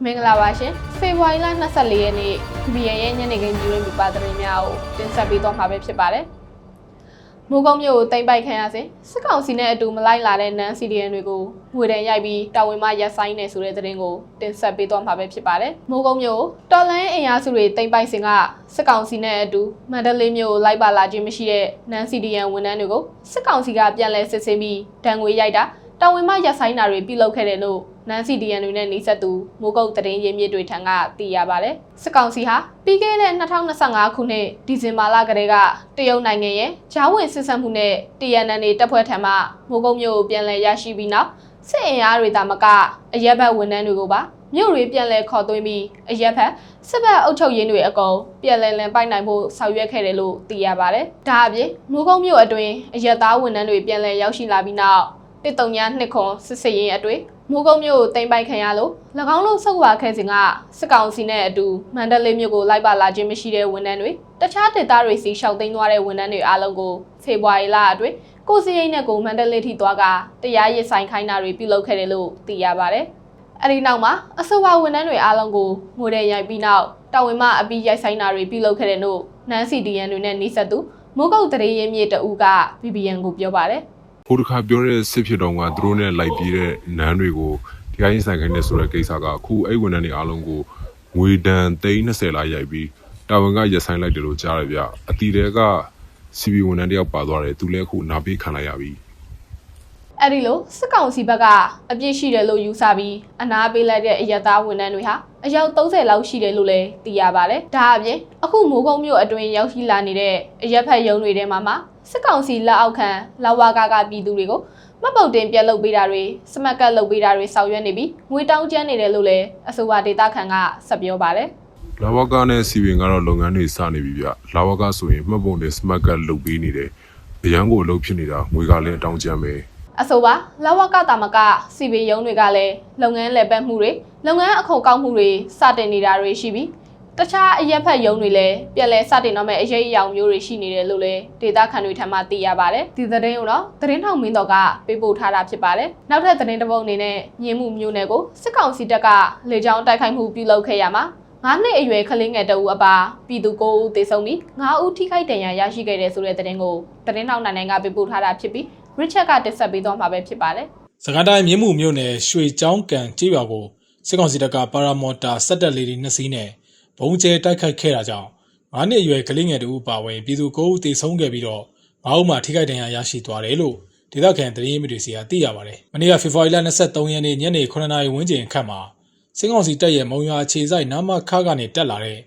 မင်္ဂလာပါရှင်ဖေဖော်ဝါရီလ24ရက်နေ့ BBN ရဲ့ညနေခင်းကြီးရင်းပြပသတင်းများကိုတင်ဆက်ပေးသွားမှာပဲဖြစ်ပါတယ်။မိုးကုတ်မြို့ကိုတိမ့်ပိုက်ခံရစဉ်စစ်ကောင်စီနဲ့အတူမလိုက်လာတဲ့နန်း CDN တွေကိုငွေတန်ရိုက်ပြီးတာဝန်မှရပ်ဆိုင်းနေဆိုတဲ့သတင်းကိုတင်ဆက်ပေးသွားမှာပဲဖြစ်ပါတယ်။မိုးကုတ်မြို့တော်လန်အင်အားစုတွေတိမ့်ပိုက်စဉ်ကစစ်ကောင်စီနဲ့အတူမန္တလေးမြို့ကိုလိုက်ပါလာခြင်းမရှိတဲ့နန်း CDN ဝန်ထမ်းတွေကိုစစ်ကောင်စီကပြန်လည်စစ်ဆေးပြီးဒဏ်ငွေရိုက်တာတာဝန်မှရပ်ဆိုင်းတာတွေပြုလုပ်ခဲ့တယ်လို့နန်း CDN တွေနဲ့နှိစက်သူမိုးကုတ်သတင်းရင်းမြစ်တွေထံကသိရပါတယ်။စစ်ကောင်စီဟာပြီးခဲ့တဲ့2025ခုနှစ်ဒီဇင်ဘာလကတည်းကတရုတ်နိုင်ငံရဲ့ဂျားဝင်စစ်ဆင်မှုနဲ့ TNN တပ်ဖွဲ့ထံမှမိုးကုတ်မြို့ကိုပြန်လည်ရရှိပြီးနောက်စစ်အင်အားတွေသာမကအရက်ဘက်ဝန်ထမ်းတွေကိုပါမြို့တွေပြန်လည်ခေါ်သွင်းပြီးအရက်ဘက်စစ်ဘက်အုပ်ချုပ်ရေးတွေအကုန်ပြန်လည်လည်ပိုက်နိုင်ဖို့ဆောင်ရွက်ခဲ့တယ်လို့သိရပါတယ်။ဒါအပြင်မိုးကုတ်မြို့အတွင်းအရက်သားဝန်ထမ်းတွေပြန်လည်ရောက်ရှိလာပြီးနောက်132ခွန်စစ်စရင်အတွင်းမိုးကုတ်မြို့ကိုတိမ့်ပိုက်ခံရလို့၎င်းတို့ဆုတ်ခွာခဲ့စဉ်ကစစ်ကောင်စီနဲ့အတူမန္တလေးမြို့ကိုလိုက်ပါလာခြင်းမရှိတဲ့ဝန်ထမ်းတွေတခြားဒေသတွေစီရှောက်သိမ်းသွားတဲ့ဝန်ထမ်းတွေအားလုံးကိုဖေဖော်ဝါရီလအတွင်းကိုစီရိတ်နဲ့ကိုမန္တလေးထိသွားကတရားရင်ဆိုင်ခိုင်းတာတွေပြုလုပ်ခဲ့တယ်လို့သိရပါတယ်။အဲဒီနောက်မှာအဆိုပါဝန်ထမ်းတွေအားလုံးကိုငွေတဲ့ရိုက်ပြီးနောက်တာဝန်မှအပြီးရိုက်ဆိုင်တာတွေပြုလုပ်ခဲ့တယ်လို့နန်း CDN တွေနဲ့နှိစက်သူမိုးကုတ်သတင်းရင်းမြစ်တအူးက BBN ကိုပြောပါတယ်ဟိုတခါပြောတဲ့စစ်ဖြစ်တော့ကသူတို့နဲ့လိုက်ပြီးတဲ့နန်းတွေကိုဒီကိုင်းဆိုင်ခိုင်းနေဆိုတဲ့ကိစ္စကအခုအဲ့ဝန်ထမ်းတွေအားလုံးကိုငွေဒဏ်30လောက်ရိုက်ပြီးတာဝန်ကရက်ဆိုင်လိုက်တယ်လို့ကြားရဗျအတီတဲက CB ဝန်ထမ်းတယောက်ပါသွားတယ်သူလည်းအခုနာပေးခံလိုက်ရပြီအဲ့ဒီလိုစစ်ကောင်စီဘက်ကအပြစ်ရှိတယ်လို့ယူဆပြီးအနာပေးလိုက်တဲ့အရက်သားဝန်ထမ်းတွေဟာအယောက်30လောက်ရှိတယ်လို့လည်းသိရပါတယ်ဒါအပြင်အခုမိုးကုတ်မြို့အတွင်းရောက်ရှိလာနေတဲ့အရက်ဖက်ရုံးတွေထဲမှာစစ်ကောင်စီလက်အောက်ခံလာဝါကပြည်သူတွေကိုမှတ်ပုံတင်ပြလုပ်ပေးတာတွေစမတ်ကတ်လုပ်ပေးတာတွေဆောင်ရွက်နေပြီးငွေတောင်းကျန်းနေတယ်လို့လည်းအဆိုပါဒေတာခန်ကဆက်ပြောပါတယ်လာဝကနဲ့စီဝင်ကတော့လုပ်ငန်းတွေစနေပြီဗျလာဝကဆိုရင်မှတ်ပုံတင်စမတ်ကတ်လုပ်ပေးနေတယ်အရန်ကိုအလုပ်ဖြစ်နေတာငွေကလည်းတောင်းကျန်းပဲအဆိုပါလာဝကတာမကစီဗီရုံးတွေကလည်းလုပ်ငန်းလည်ပတ်မှုတွေလုပ်ငန်းအခွန်ကောက်မှုတွေစတင်နေတာတွေရှိပြီးတခြားအရက်ဖက်ရုံးတွေလည်းပြန်လဲစတင်တော့မဲ့အရေးအယောင်မျိုးတွေရှိနေတယ်လို့လည်းဒေတာခန်တွေထံမှသိရပါတယ်ဒီသတင်းကိုတော့သတင်းထောက်မင်းတော်ကပေးပို့ထားတာဖြစ်ပါတယ်နောက်ထပ်သတင်းတစ်ပုဒ်အနေနဲ့မြင်းမှုမျိုးနယ်ကိုစစ်ကောင်စီတပ်ကလေကြောင်းတိုက်ခိုက်မှုပြုလုပ်ခဲ့ရမှာ9နှစ်အရွယ်ကလေးငယ်တအူအပါပြည်သူ9ဦးသေဆုံးပြီး9ဦးထိခိုက်ဒဏ်ရာရရှိခဲ့တဲ့ဆိုတဲ့သတင်းကိုသတင်းထောက်နိုင်ကပေးပို့ထားတာဖြစ်ပြီး Richard ကတက်ဆက်ပေးသွားမှာပဲဖြစ်ပါတယ်စကိုင်းတိုင်းမြင်းမှုမျိုးနယ်ရွှေချောင်းကန်ကျေးရွာကိုစစ်ကောင်စီတပ်ကပါရာမော်တာစက်တက်လေဒီ2စီးနဲ့ဘုံကျဲတိုက်ခိုက်ခဲ့တာကြောင့်9နှစ်အရွယ်ကလေးငယ်တဦးပါဝင်ပြည်သူ9ဦးသေဆုံးခဲ့ပြီးတော့9ဦးမှထိခိုက်ဒဏ်ရာရရှိသွားတယ်လို့ဒေသခံသတင်းရင်းမြစ်တွေစီကသိရပါတယ်။မနေ့ကဖေဖော်ဝါရီလ23ရက်နေ့ညနေ9:00နာရီဝန်းကျင်ခန့်မှာစစ်ကောင်စီတပ်ရဲ့မုံရွာအခြေစိုက်နာမခါကနေတက်လာတဲ့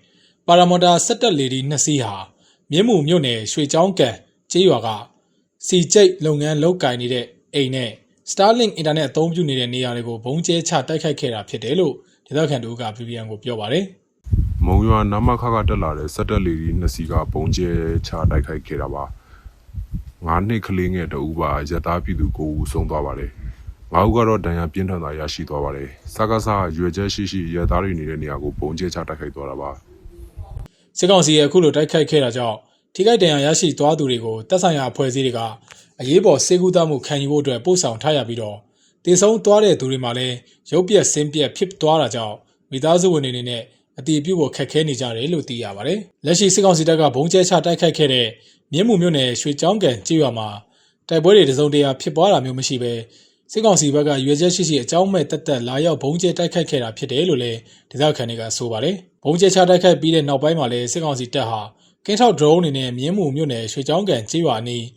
ပါရာမော်တာစက်တက်လေဒီ2စီးဟာမြင်းမှုမြို့နယ်ရွှေချောင်းကန်ကျေးရွာကစီကျိတ်လုပ်ငန်းလုပ်ကိုင်နေတဲ့အိမ်နဲ့ Starlink အင်တာနက်အသုံးပြုနေတဲ့နေရာတွေကိုဘုံကျဲချတိုက်ခိုက်ခဲ့တာဖြစ်တယ်လို့ဒေသခံတို့က BBN ကိုပြောပါတယ်။မုံရွာနာမခါကတက်လာတဲ့စက်တက်လေဒီ2စီးကဘုံကျဲချတိုက်ခိုက်ခဲ့တာပါ9နှစ်ကလေးငယ်တအူပါရသားပြည်သူ9ဦးဆုံးသွားပါတယ်9ဦးကတော့ဒဏ်ရာပြင်းထန်စွာရရှိသွားပါတယ်စကားစားရွေချက်ရှိရသားတွေနေတဲ့နေရာကိုဘုံကျဲချတိုက်ခိုက်သွားတာပါစစ်ကောင်စီရဲ့အခုလိုတိုက်ခိုက်ခဲ့တာကြောင့်ထိခိုက်ဒဏ်ရာရရှိသွားသူတွေကိုတပ်ဆိုင်ရာအဖွဲ့အစည်းတွေကအရေးပေါ်စေကူးသားမှုခံယူဖို့အတွက်ပို့ဆောင်ထားရပြီးတော့တေဆုံးသွားတဲ့သူတွေမှာလည်းရုပ်ပြက်ဆင်းပြက်ဖြစ်သွားတာကြောင့်မိသားစုဝင်တွေနဲ့အတီးပြုတ်ဖို့ခက်ခဲနေကြတယ်လို့သိရပါတယ်။လက်ရှိစစ်ကောင်စီတပ်ကဘုံကျဲချတိုက်ခိုက်ခဲ့တဲ့မြင်းမှုမြို့နယ်ရွှေချောင်းကန်ကျေးရွာမှာတိုက်ပွဲတွေတစုံတရာဖြစ်ပွားတာမျိုးမရှိဘဲစစ်ကောင်စီဘက်ကရွေချက်ရှိအကြောင်းမဲ့တက်လာရောက်ဘုံကျဲတိုက်ခိုက်ခဲ့တာဖြစ်တယ်လို့လည်းဒေသခံတွေကဆိုပါတယ်။ဘုံကျဲချတိုက်ခိုက်ပြီးတဲ့နောက်ပိုင်းမှာလည်းစစ်ကောင်စီတပ်ဟာကင်းထောက်ဒရုန်းတွေနဲ့မြင်းမှုမြို့နယ်ရွှေချောင်းကန်ကျေးရွာအနီး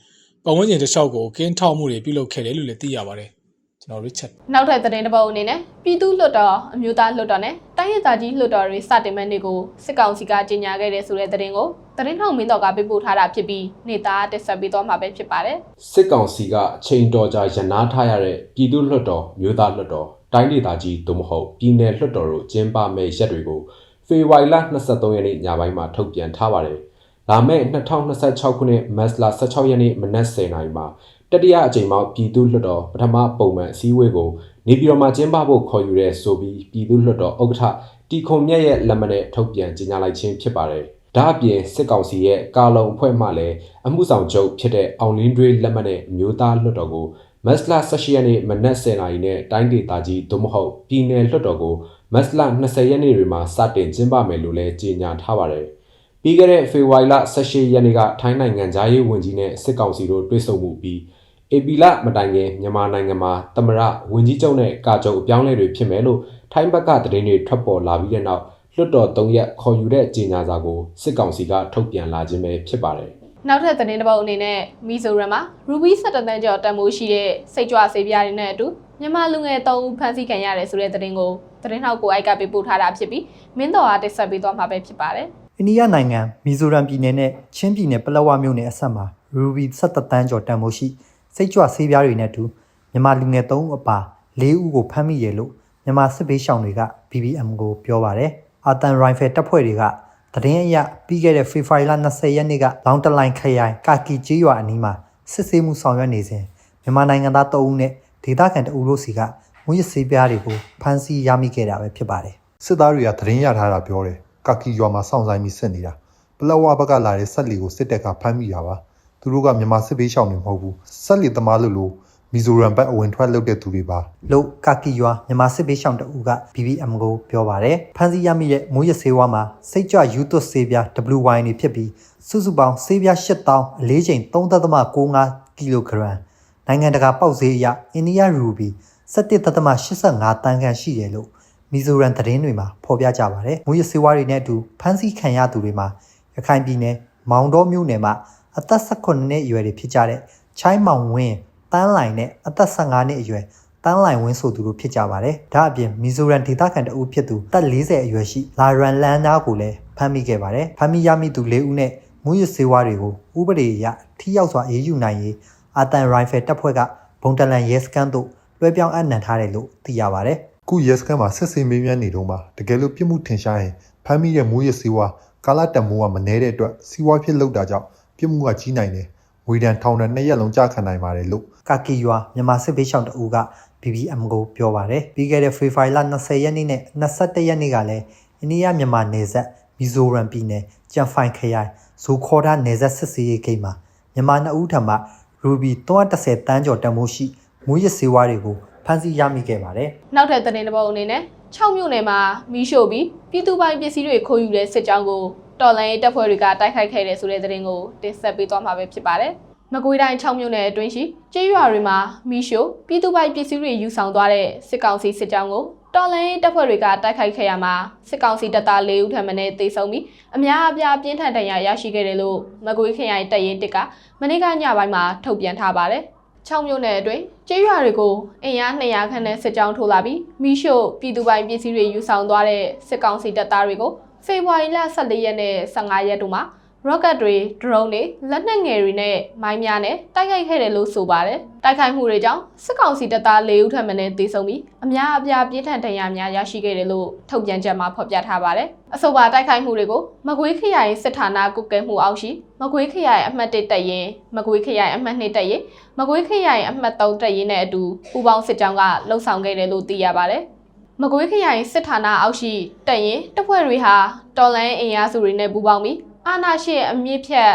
ပတ်ဝန်းကျင်တစ်လျှောက်ကိုကင်းထောက်မှုတွေပြုလုပ်ခဲ့တယ်လို့လည်းသိရပါတယ်။ကျွန်တော် Richard နောက်ထပ်သတင်းတစ်ပုဒ်အနေနဲ့ပြည်သူ့လွှတ်တော်အမျိုးသားလွှတ်တော်နဲ့တိုင်းဒေသကြီးလွှတ်တော်တွေစတင်မဲ့နေ့ကိုစစ်ကောင်စီကကြေညာခဲ့တဲ့ဆိုတဲ့သတင်းကိုသတင်းထောက်မင်းတော်ကပေးပို့ထားတာဖြစ်ပြီးနေသားတက်ဆက်ပေးသွားမှာပဲဖြစ်ပါတယ်စစ်ကောင်စီကအချိန်တော်ကြာရနာထားရတဲ့ပြည်သူ့လွှတ်တော်မျိုးသားလွှတ်တော်တိုင်းဒေသကြီးသို့မဟုတ်ပြည်내လွှတ်တော်တို့ကျင်းပမဲ့ရက်တွေကိုဖေဖော်ဝါရီလ23ရက်နေ့ညပိုင်းမှာထုတ်ပြန်ထားပါတယ်လာမယ့်2026ခုနှစ်မတ်လ16ရက်နေ့မနက်10:00နာရီမှာတတိယအကြိမ်မှာပြည်သူ့လွှတ်တော်ပထမပုံမှန်အစည်းအဝေးကိုနေပြည်တော်မှာကျင်းပဖို့ခေါ်ယူတဲ့ဆိုပြီးပြည်သူ့လွှတ်တော်ဥက္ကဋ္ဌတီခွန်မြတ်ရဲ့လက်မှတ်နဲ့ထုတ်ပြန်ကြေညာလိုက်ခြင်းဖြစ်ပါတယ်။ဒါအပြင်စစ်ကောင်စီရဲ့ကာလုံအဖွဲ့မှလည်းအမှုဆောင်ချုပ်ဖြစ်တဲ့အောင်လင်းတွေးလက်မှတ်နဲ့မျိုးသားလွှတ်တော်ကိုမတ်လ18ရက်နေ့မနက်10:00နာရီနဲ့တိုင်းဒေသကြီးသို့မဟုတ်ပြည်내လွှတ်တော်ကို မတ်လ20ရက်နေ့တွေမှာစတင်ကျင်းပမယ်လို့လည်းကြေညာထားပါတယ်။ပြီးခဲ့တဲ့ဖေဖော်ဝါရီလ18ရက်နေ့ကထိုင်းနိုင်ငံသားရေးဝန်ကြီးနဲ့စစ်ကောင်စီတို့တွေ့ဆုံမှုပြီးဧပြီလမတိုင်ခင်မြန်မာနိုင်ငံမှာသမရဝန်ကြီးချုပ်နဲ့ကာချုပ်အပြောင်းလဲတွေဖြစ်မယ်လို့ထိုင်းဘက်ကသတင်းတွေထွက်ပေါ်လာပြီးတဲ့နောက်လွှတ်တော်3ရက်ခေါ်ယူတဲ့ကြေညာစာကိုစစ်ကောင်စီကထုတ်ပြန်လာခြင်းပဲဖြစ်ပါတယ်။နောက်ထပ်သတင်းတစ်ပုဒ်အနေနဲ့မီဇိုရမ်မှာရူဘီ17တန်းကျော်တန်မိုးရှိတဲ့စိတ်ကြွဆေးပြားတွေနဲ့အတူမြန်မာလူငယ်3ဦးဖမ်းဆီးခံရတယ်ဆိုတဲ့သတင်းကိုသတင်းထောက်ကိုအိုက်ကပေးပို့ထားတာဖြစ်ပြီးမင်းတော်အားတက်ဆက်ပေးသွားမှာပဲဖြစ်ပါတယ်။အိန္ဒိယနိုင်ငံမီဇိုရမ်ပြည်နယ်နဲ့ချင်းပြည်နယ်ပလက်ဝမြို့နယ်အစပ်မှာရူဘီ17တန်းကျော်တန်မိုးရှိစိတ်ကြွဆေးပြားတွေနဲ့အတူမြန်မာလူငယ်3ဦးအပါ4ဦးကိုဖမ်းမိရလို့မြန်မာစစ်ဘေးရှောင်တွေက BBM ကိုပြောပါတယ်။အာတန်ရိုင်ဖယ်တပ်ဖွဲ့တွေကသတင်းအရပြီးခဲ့တဲ့ဖေဖော်ဝါရီလ20ရက်နေ့ကလောင်တလိုင်ခရိုင်ကာကီကျေးရွာအနီးမှာစစ်ဆေးမှုဆောင်ရွက်နေစဉ်မြန်မာနိုင်ငံသား3ဦးနဲ့ဒေသခံ2ဦးတို့စီကမူရစ်ဆေးပြားတွေကိုဖမ်းဆီးရမိခဲ့တာပဲဖြစ်ပါတယ်။စစ်သားတွေကသတင်းရထားတာပြောတယ်။ကာကီရွာမှာစောင့်ဆိုင်ပြီးစစ်နေတာ။ပလက်ဝဘက်ကလာတဲ့ဆက်လီကိုစစ်တပ်ကဖမ်းမိတာပါ။သူတို့ကမြန်မာစစ်ဘေးရှောင်တွေမဟုတ်ဘူး။ဆက်လီသမားလို့မီဇိုရမ်ဘက်အဝင်ထွက်လုပ်တဲ့သူတွေပါလို့ကာကီရွာမြန်မာစစ်ဘေးရှောင်တအူက BBM ကိုပြောပါတယ်ဖမ်းဆီးရမိတဲ့မိုးရဆေးဝါးမှာစိတ်ကြွယူသွတ်ဆေးပြား WY တွေဖြစ်ပြီးစုစုပေါင်းဆေးပြား8000အလေးချိန် 3.65 ကီလိုဂရမ်နိုင်ငံတကာပေါက်ဈေးအရအိန္ဒိယရူဘီ 17.85 တန်ခန့်ရှိတယ်လို့မီဇိုရမ်သတင်းတွေမှာဖော်ပြကြပါတယ်မိုးရဆေးဝါးတွေနဲ့အတူဖမ်းဆီးခံရသူတွေမှာရခိုင်ပြည်နယ်မောင်တောမြို့နယ်မှာအသက်18နှစ်အရွယ်တွေဖြစ်ကြတဲ့ချိုင်းမောင်ဝင်းတန်းလိုင်နဲ့အသက်15နှစ်အရွယ်တန်းလိုင်ဝင်းဆိုသူတို့ဖြစ်ကြပါတယ်။ဒါအပြင်မီဇိုရမ်ဒေသခံတအုပ်ဖြစ်သူတက်40အရွယ်ရှိလာရန်လန်နာကိုလည်းဖမ်းမိခဲ့ပါတယ်။ဖမ်းမိရမိသူ4ဦးနဲ့မူရစ်ဆေးဝါးတွေကိုဥပဒေအရထိရောက်စွာအေးအေးယူနိုင်ရေးအာတန်ရိုင်ဖယ်တပ်ဖွဲ့ကဘုံတလန်ရဲစခန်းတို့လွှဲပြောင်းအနှံထားတယ်လို့သိရပါတယ်။ခုရဲစခန်းမှာစစ်ဆေးမေးမြန်းနေတော့မှတကယ်လို့ပြစ်မှုထင်ရှားရင်ဖမ်းမိတဲ့မူရစ်ဆေးဝါးကာလတန်မိုးကမနှဲတဲ့အတွက်စီးပွားဖြစ်လောက်တာကြောင့်ပြစ်မှုကကြီးနိုင်တယ်။ငွေဒဏ်ထောင်ဒဏ်2ရက်လုံးကြာခံနိုင်ပါတယ်လို့ကာကီရွာမြန်မာစစ်ဘေးရှောင်တအူက BBM ကိုပြောပါတယ်ပြီးခဲ့တဲ့ဖေဖော်ဝါရီလ20ရက်နေ့နဲ့21ရက်နေ့ကလည်းအိန္ဒိယမြန်မာနယ်စပ်မီဇိုရမ်ပြည်နယ်ကျန်ဖိုင်ခရိုင်ဇိုခေါ်ဒါနယ်စပ်စစ်ဆေးရေးဂိတ်မှာမြန်မာ2ဦးထံမှရူဘီ310တန်းကျော်တန်မိုးရှိမူရစ်ဆေးဝါးတွေကိုဖမ်းဆီးရမိခဲ့ပါတယ်နောက်ထပ်သတင်းတစ်ပုဒ်အနေနဲ့6မြို့နယ်မှာမီးရှို့ပြီးပြည်သူပိုင်ပစ္စည်းတွေခိုးယူတဲ့စစ်ကြောင်းကိုတော်လိုင်းတပ်ဖွဲ့တွေကတိုက်ခိုက်ခဲ့တဲ့ဆိုတဲ့သတင်းကိုတင်ဆက်ပေးသွားမှာပဲဖြစ်ပါတယ်မကွေးတိုင်း6မြို့နယ်အတွင်းရှိကျေးရွာတွေမှာမီးရှို့ပြည်သူပိုင်ပစ္စည်းတွေယူဆောင်သွားတဲ့စစ်ကောင်စီစစ်ကြောင်းကိုတော်လိုင်းတပ်ဖွဲ့တွေကတိုက်ခိုက်ခဲ့ရမှာစစ်ကောင်စီတပ်သား4ဦးထပ်မံသေဆုံးပြီးအများအပြားပြင်းထန်ဒဏ်ရာရရှိခဲ့တယ်လို့မကွေးခရိုင်တပ်ရင်း1ကမနေ့ကညပိုင်းမှာထုတ်ပြန်ထားပါတယ်6မြို့နယ်အတွင်းကျေးရွာတွေကိုအင်အား200ခန့်နဲ့စစ်ကြောင်းထိုးလာပြီးမီးရှို့ပြည်သူပိုင်ပစ္စည်းတွေယူဆောင်သွားတဲ့စစ်ကောင်စီတပ်သားတွေကိုဖေဖော်ဝါရီလ14ရက်နဲ့15ရက်တို့မှာrocket တွေ drone တွေလက်နက်ငယ်တွေနဲ့မိုင်းများနဲ့တိုက်ခိုက်ခဲ့တယ်လို့ဆိုပါတယ်။တိုက်ခိုက်မှုတွေကြောင့်စစ်ကောင်စီတပ်သား4ဦးထပ်မံသေဆုံးပြီးအများအပြားပြင်းထန်ဒဏ်ရာများရရှိခဲ့တယ်လို့ထုတ်ပြန်ချက်မှာဖော်ပြထားပါတယ်။အဆိုပါတိုက်ခိုက်မှုတွေကိုမကွေးခရိုင်စစ်ဌာနကုကဲမှုအောက်ရှိမကွေးခရိုင်အမှတ်1တပ်ရင်းမကွေးခရိုင်အမှတ်2တပ်ရင်းမကွေးခရိုင်အမှတ်3တပ်ရင်းနဲ့အတူပူးပေါင်းစစ်ကြောင်းကလှုပ်ဆောင်ခဲ့တယ်လို့သိရပါတယ်။မကွေးခရိုင်စစ်ဌာနအောက်ရှိတပ်ရင်းတပ်ဖွဲ့တွေဟာတော်လန်အင်အားစုတွေနဲ့ပူးပေါင်းပြီးအာဏာရှင်အမြင့်ဖြတ်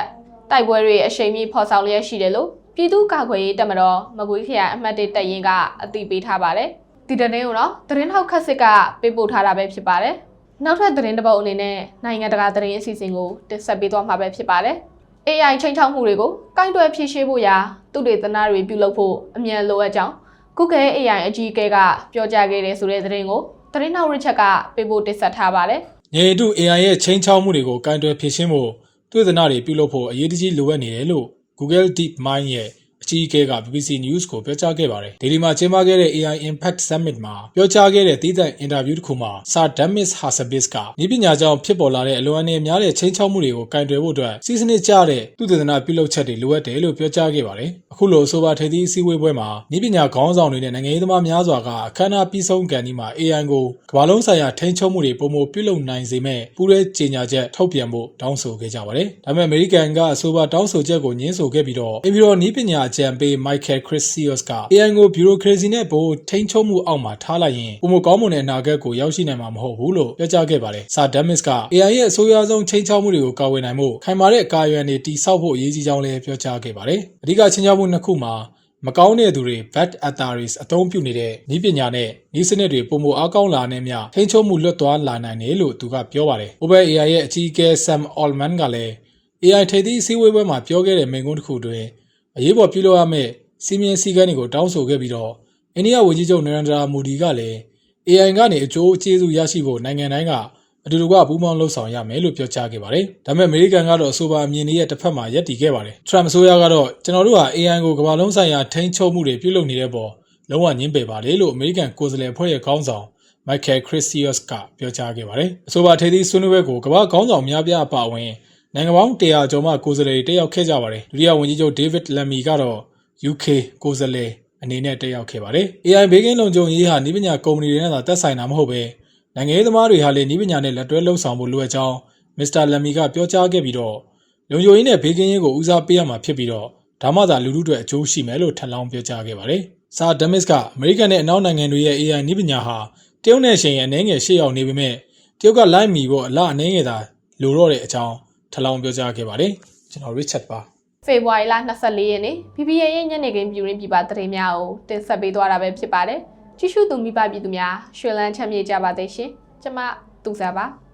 တိုက်ပွဲတွေအရှိန်မြင့်ဖော်ဆောင်လျက်ရှိတယ်လို့ပြည်သူ့ကာကွယ်ရေးတပ်မတော်မကွေးခရိုင်အမှတ်1တပ်ရင်းကအသိပေးထားပါတယ်။ဒီသတင်းကိုတော့သတင်းထောက်ခက်စစ်ကပေးပို့ထားတာပဲဖြစ်ပါတယ်။နောက်ထပ်သတင်းတစ်ပုဒ်အနေနဲ့နိုင်ငံတကာသတင်းအစီအစဉ်ကိုတင်ဆက်ပေးသွားမှာပဲဖြစ်ပါတယ်။ AI ချိန်ချောက်မှုတွေကိုကိုင်တွယ်ဖြေရှင်းဖို့ရာသုတေသနတွေပြုလုပ်ဖို့အမြန်လိုအပ်ကြောင်း Google AI အကြီးအကဲကပြောကြားခဲ့တဲ့ဆိုတဲ့သတင်းကိုသတင်းထောက်ရစ်ချက်ကပေးပို့တင်ဆက်ထားပါတယ်။ညေတု AI ရဲ့ချိန်ချောက်မှုတွေကိုကင်တွယ်ဖြေရှင်းဖို့သုတေသနတွေပြုလုပ်ဖို့အရေးကြီးလိုအပ်နေတယ်လို့ Google DeepMind ရဲ့အကြီးအကဲက BBC News ကိုပြောကြားခဲ့ပါတယ်။ဒီမှာကျင်းပခဲ့တဲ့ AI Impact Summit မှာပြောကြားခဲ့တဲ့သီးသန့်အင်တာဗျူးတစ်ခုမှာ Sir Demis Hassabis ကနည်းပညာကြောင့်ဖြစ်ပေါ်လာတဲ့အလွန်အင်များတဲ့ချိန်ချောက်မှုတွေကိုကင်တွယ်ဖို့အတွက်စီးစနစ်ကျတဲ့သုတေသနပြုလုပ်ချက်တွေလိုအပ်တယ်လို့ပြောကြားခဲ့ပါတယ်။အခုလိုအဆိုပါထိပ်သီးအစည်းအဝေးပွဲမှာနည်းပညာခေါင်းဆောင်တွေနဲ့နိုင်ငံရေးသမားများစွာကအခမ်းအနားပြီးဆုံးကန်ဒီမှာ AI ကိုကမ္ဘာလုံးဆိုင်ရာထိန်းချုပ်မှုတွေပုံမပြုလုပ်နိုင်စေမဲ့ပူးရဲကြေညာချက်ထုတ်ပြန်ဖို့တောင်းဆိုခဲ့ကြပါတယ်။ဒါပေမဲ့အမေရိကန်ကအဆိုပါတောင်းဆိုချက်ကိုညှင်းဆိုခဲ့ပြီးတော့အင်ဗီရောနည်းပညာအကြံပေး Michael Chrysios က AI ကို bureaucracy နဲ့ပိုထိန်းချုပ်မှုအောက်မှာထားလိုက်ရင်ပုံမကောင်းမွန်တဲ့အနာဂတ်ကိုရောက်ရှိနိုင်မှာမဟုတ်ဘူးလို့ပြောကြားခဲ့ပါတယ်။ Sir Demis က AI ရဲ့အဆိုးရွားဆုံးချိန်ချောက်မှုတွေကိုကာကွယ်နိုင်ဖို့ခိုင်မာတဲ့ကာယံတွေတည်ဆောက်ဖို့အရေးကြီးကြောင်းလည်းပြောကြားခဲ့ပါတယ်။အဓိကချိန်ချောက်မှုနှစ်ခုမှာ မကောင်းတဲ့သူတွေ bad actors အသုံးပြုနေတဲ့နည်းပညာနဲ့နည်းစနစ်တွေပုံမအားကောင်းလာနေမြထိန်းချုပ်မှုလွတ်သွားလာနိုင်တယ်လို့သူကပြောပါတယ်။ OpenAI ရဲ့အကြီးအကဲ Sam Altman ကလည်း AI ထိပ်သီးအစည်းအဝေးပွဲမှာပြောခဲ့တဲ့မိန့်ခွန်းတစ်ခုတွင်အရေးပေါ်ပြုလုပ်ရမယ့်စီမင်းစည်းကမ်းတွေကိုတောင်းဆိုခဲ့ပြီးတော့အိန္ဒိယဝန်ကြီးချုပ်နရန္ဒရာမူဒီကလည်း AI ကနေအကျိုးကျေးဇူးရရှိဖို့နိုင်ငံတိုင်းကအတူတူကပူးပေါင်းလှုပ်ဆောင်ရမယ်လို့ပြောကြားခဲ့ပါတယ်။ဒါပေမဲ့အမေရိကန်ကတော့အဆိုပါအမြင်တွေရဲ့တစ်ဖက်မှာရပ်တည်ခဲ့ပါတယ်။ Trump အစိုးရကတော့ကျွန်တော်တို့ဟာ AI ကိုကမ္ဘာလုံးဆိုင်ရာထိန်းချုပ်မှုတွေပြုလုပ်နေတဲ့ပေါ်လုံးဝညှင်းပယ်ပါလေလို့အမေရိကန်ကိုယ်စားလှယ်အဖွဲ့ရဲ့ခေါင်းဆောင် Michael Christius ကပြောကြားခဲ့ပါတယ်။အဆိုပါထိပ်သီးဆွေးနွေးပွဲကိုကမ္ဘာခေါင်းဆောင်များပြားအပါအဝင်နိုင်ငံပေါင်း100ကျော်မှကိုယ်စားလှယ်တွေတက်ရောက်ခဲ့ကြပါတယ်။ဒုတိယဝန်ကြီးချုပ် David Lammy ကတော့ UK ကိုယ်စားလှယ်အနေနဲ့တက်ရောက်ခဲ့ပါတယ်။ AI ဘေးကင်းလုံခြုံရေးဟာနည်းပညာကုမ္ပဏီတွေနဲ့သာသက်ဆိုင်တာမဟုတ်ပဲနိုင်ငံရေးသမားတွေဟာလည်းနည်းပညာနဲ့လက်တွဲလှုပ်ဆောင်ဖို့လိုအပ်ကြောင်း Mr. Lammy ကပြောကြားခဲ့ပြီးတော့လုံခြုံရေးနဲ့ဘေးကင်းရေးကိုဦးစားပေးရမှာဖြစ်ပြီးတော့ဒါမှသာလူထုတွေအကျိုးရှိမယ်လို့ထပ်လောင်းပြောကြားခဲ့ပါတယ်။ Sir Damis ကအမေရိကန်နဲ့အနောက်နိုင်ငံတွေရဲ့ AI နည်းပညာဟာတရုတ်နဲ့ရှင်ရဲ့အနည်းငယ်ရှေ့ရောက်နေပေမဲ့တရုတ်ကလိုက်မီဖို့အလားအနည်းငယ်သာလိုတော့တဲ့အကြောင်းထပ်လောင်းပြောကြားခဲ့ပါတယ်။ကျွန်တော် Richard ပါ။ဖေဖော်ဝါရီလ24ရက်နေ့ BBA ရဲ့ညနေခင်းပြည်တွင်းပြည်ပသတင်းများကိုတင်ဆက်ပေးသွားတာပဲဖြစ်ပါတယ်။ကြည့်ရှုသူမိဘပြည်သူများရွှေလန်းချမ်းမြေ့ကြပါသေးရှင်။ကျွန်မသူစားပါ။